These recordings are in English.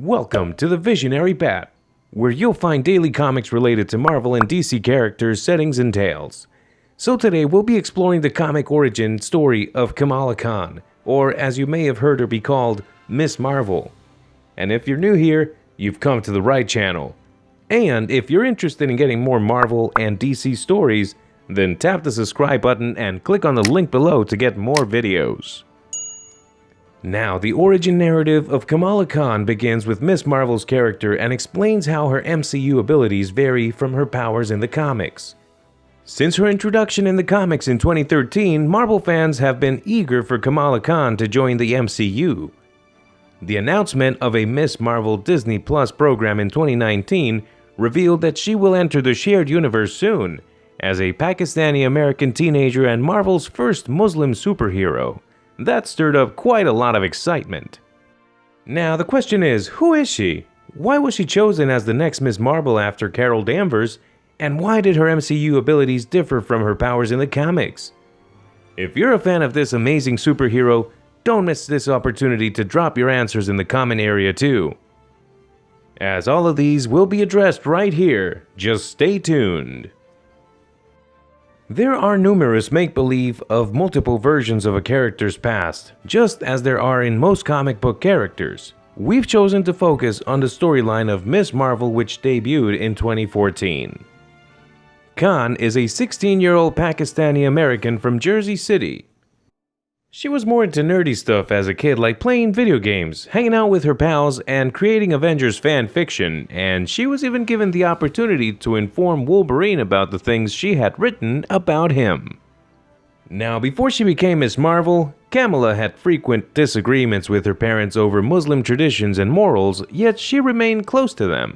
Welcome to the Visionary Bat, where you'll find daily comics related to Marvel and DC characters, settings, and tales. So today we'll be exploring the comic origin story of Kamala Khan, or as you may have heard her be called, Ms. Marvel. And if you're new here, you've come to the right channel. And if you're interested in getting more Marvel and DC stories, then tap the subscribe button and click on the link below to get more videos. Now, the origin narrative of Kamala Khan begins with Ms. Marvel's character and explains how her MCU abilities vary from her powers in the comics. Since her introduction in the comics in 2013, Marvel fans have been eager for Kamala Khan to join the MCU. The announcement of a Ms. Marvel Disney Plus program in 2019 revealed that she will enter the shared universe soon, as a Pakistani-American teenager and Marvel's first Muslim superhero. That stirred up quite a lot of excitement. Now the question is, who is she? Why was she chosen as the next Ms. Marvel after Carol Danvers? And why did her MCU abilities differ from her powers in the comics? If you're a fan of this amazing superhero, don't miss this opportunity to drop your answers in the comment area too, as all of these will be addressed right here. Just stay tuned. There are numerous make-believe of multiple versions of a character's past, just as there are in most comic book characters. We've chosen to focus on the storyline of Ms. Marvel, which debuted in 2014. Khan is a 16-year-old Pakistani-American from Jersey City. She was more into nerdy stuff as a kid, like playing video games, hanging out with her pals, and creating Avengers fan fiction, and she was even given the opportunity to inform Wolverine about the things she had written about him. Now, before she became Ms. Marvel, Kamala had frequent disagreements with her parents over Muslim traditions and morals, yet she remained close to them.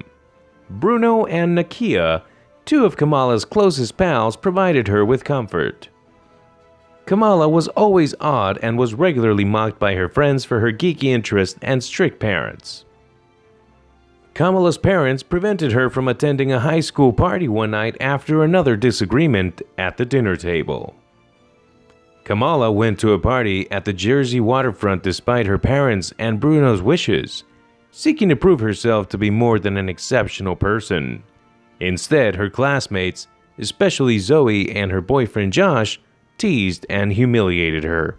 Bruno and Nakia, two of Kamala's closest pals, provided her with comfort. Kamala was always odd and was regularly mocked by her friends for her geeky interests and strict parents. Kamala's parents prevented her from attending a high school party one night after another disagreement at the dinner table. Kamala went to a party at the Jersey waterfront despite her parents' and Bruno's wishes, seeking to prove herself to be more than an exceptional person. Instead, her classmates, especially Zoe and her boyfriend Josh, teased and humiliated her.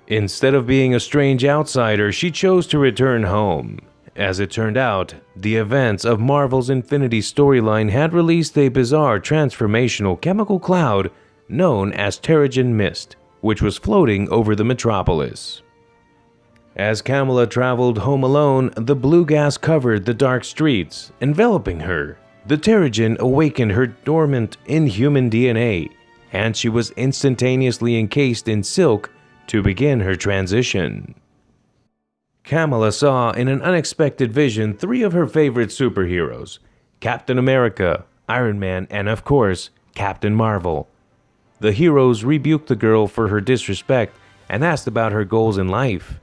Instead of being a strange outsider, she chose to return home. As it turned out, the events of Marvel's Infinity storyline had released a bizarre transformational chemical cloud known as Terrigen Mist, which was floating over the metropolis. As Kamala traveled home alone, the blue gas covered the dark streets, enveloping her. The Terrigen awakened her dormant inhuman DNA, and she was instantaneously encased in silk to begin her transition. Kamala saw in an unexpected vision three of her favorite superheroes: Captain America, Iron Man, and of course, Captain Marvel. The heroes rebuked the girl for her disrespect and asked about her goals in life.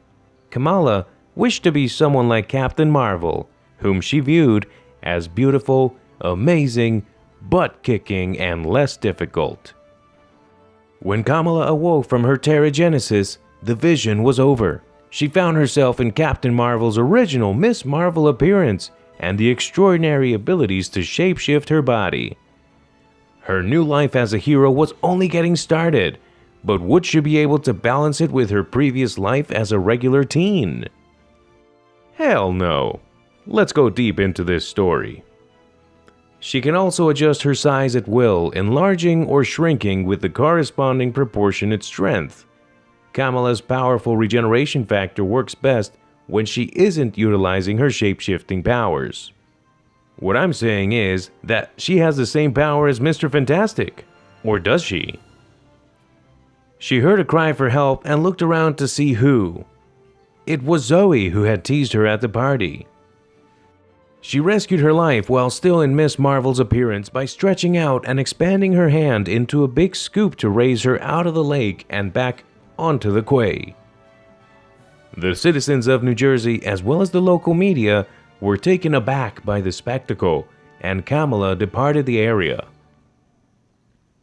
Kamala wished to be someone like Captain Marvel, whom she viewed as beautiful, amazing, butt-kicking, and less difficult. When Kamala awoke from her Terrigenesis, the vision was over. She found herself in Captain Marvel's original Ms. Marvel appearance and the extraordinary abilities to shapeshift her body. Her new life as a hero was only getting started, but would she be able to balance it with her previous life as a regular teen? Hell no. Let's go deep into this story. She can also adjust her size at will, enlarging or shrinking with the corresponding proportionate strength. Kamala's powerful regeneration factor works best when she isn't utilizing her shape-shifting powers. What I'm saying is that she has the same power as Mr. Fantastic. Or does she? She heard a cry for help and looked around to see who. It was Zoe, who had teased her at the party. She rescued her life while still in Ms. Marvel's appearance by stretching out and expanding her hand into a big scoop to raise her out of the lake and back onto the quay. The citizens of New Jersey, as well as the local media, were taken aback by the spectacle, and Kamala departed the area.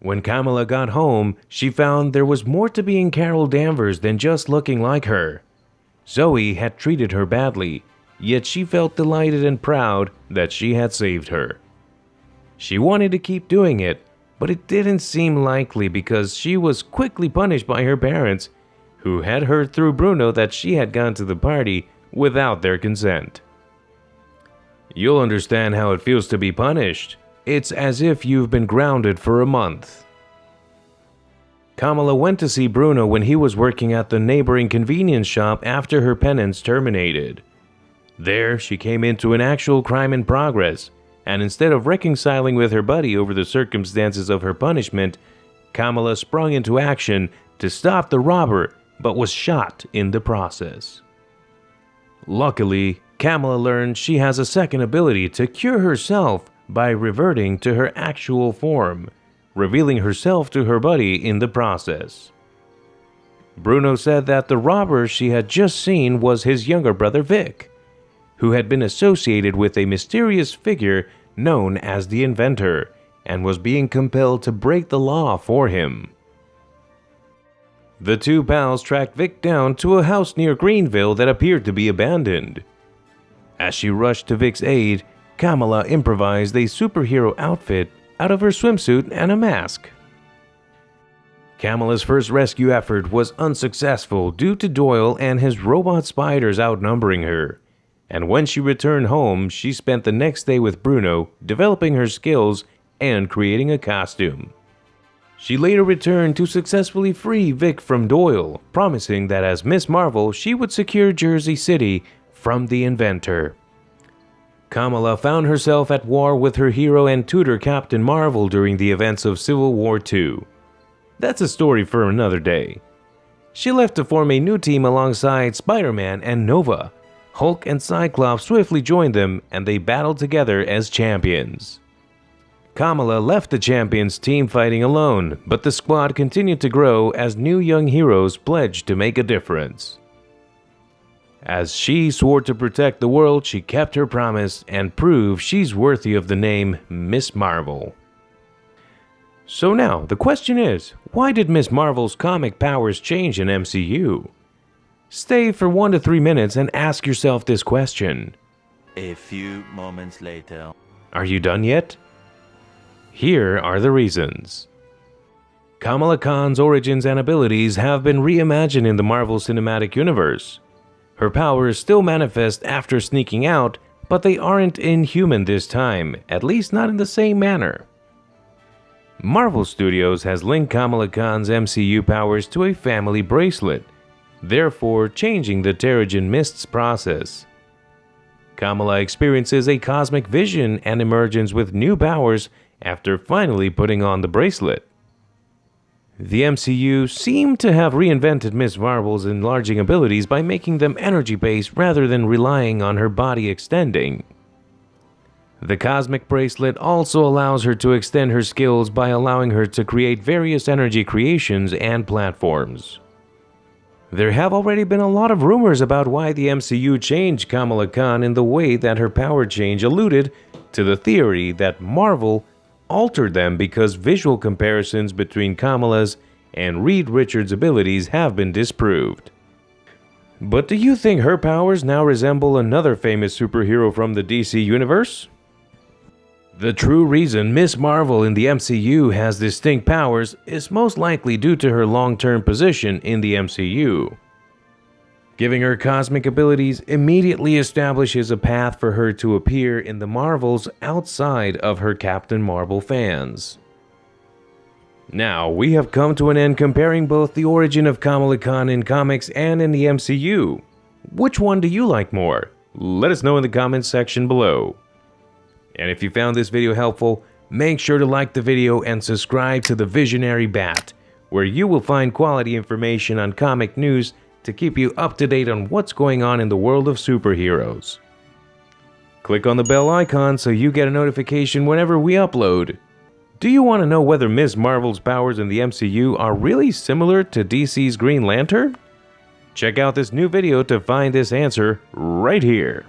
When Kamala got home, she found there was more to being Carol Danvers than just looking like her. Zoe had treated her badly, yet she felt delighted and proud that she had saved her. She wanted to keep doing it, but it didn't seem likely because she was quickly punished by her parents, who had heard through Bruno that she had gone to the party without their consent. You'll understand how it feels to be punished. It's as if you've been grounded for a month. Kamala went to see Bruno when he was working at the neighboring convenience shop after her penance terminated. There, she came into an actual crime in progress, and instead of reconciling with her buddy over the circumstances of her punishment, Kamala sprung into action to stop the robber, but was shot in the process. Luckily, Kamala learned she has a second ability to cure herself by reverting to her actual form, revealing herself to her buddy in the process. Bruno said that the robber she had just seen was his younger brother Vic, who had been associated with a mysterious figure known as the Inventor, and was being compelled to break the law for him. The two pals tracked Vic down to a house near Greenville that appeared to be abandoned. As she rushed to Vic's aid, Kamala improvised a superhero outfit out of her swimsuit and a mask. Kamala's first rescue effort was unsuccessful due to Doyle and his robot spiders outnumbering her, and when she returned home, she spent the next day with Bruno developing her skills and creating a costume. She later returned to successfully free Vic from Doyle, promising that as Ms. Marvel she would secure Jersey City from the Inventor. Kamala found herself at war with her hero and tutor Captain Marvel during the events of Civil War II. That's a story for another day. She left to form a new team alongside Spider-Man and Nova. Hulk and Cyclops swiftly joined them and they battled together as champions. Kamala left the champions team fighting alone, but the squad continued to grow as new young heroes pledged to make a difference. As she swore to protect the world, she kept her promise and proved she's worthy of the name Ms. Marvel. So now, the question is, why did Ms. Marvel's comic powers change in MCU? Stay for 1 to 3 minutes and ask yourself this question. A few moments later. Are you done yet? Here are the reasons. Kamala Khan's origins and abilities have been reimagined in the Marvel Cinematic Universe. Her powers still manifest after sneaking out, but they aren't inhuman this time, at least not in the same manner. Marvel Studios has linked Kamala Khan's MCU powers to a family bracelet, therefore changing the Terrigen Mists process. Kamala experiences a cosmic vision and emerges with new powers after finally putting on the bracelet. The MCU seemed to have reinvented Ms. Marvel's enlarging abilities by making them energy-based rather than relying on her body extending. The cosmic bracelet also allows her to extend her skills by allowing her to create various energy creations and platforms. There have already been a lot of rumors about why the MCU changed Kamala Khan in the way that her power change alluded to the theory that Marvel altered them because visual comparisons between Kamala's and Reed Richards' abilities have been disproved. But do you think her powers now resemble another famous superhero from the DC universe? The true reason Ms. Marvel in the MCU has distinct powers is most likely due to her long-term position in the MCU. Giving her cosmic abilities immediately establishes a path for her to appear in the Marvels outside of her Captain Marvel fans. Now, we have come to an end comparing both the origin of Kamala Khan in comics and in the MCU. Which one do you like more? Let us know in the comments section below. And if you found this video helpful, make sure to like the video and subscribe to the Visionary Bat, where you will find quality information on comic news to keep you up to date on what's going on in the world of superheroes. Click on the bell icon so you get a notification whenever we upload. Do you want to know whether Ms. Marvel's powers in the MCU are really similar to DC's Green Lantern? Check out this new video to find this answer right here.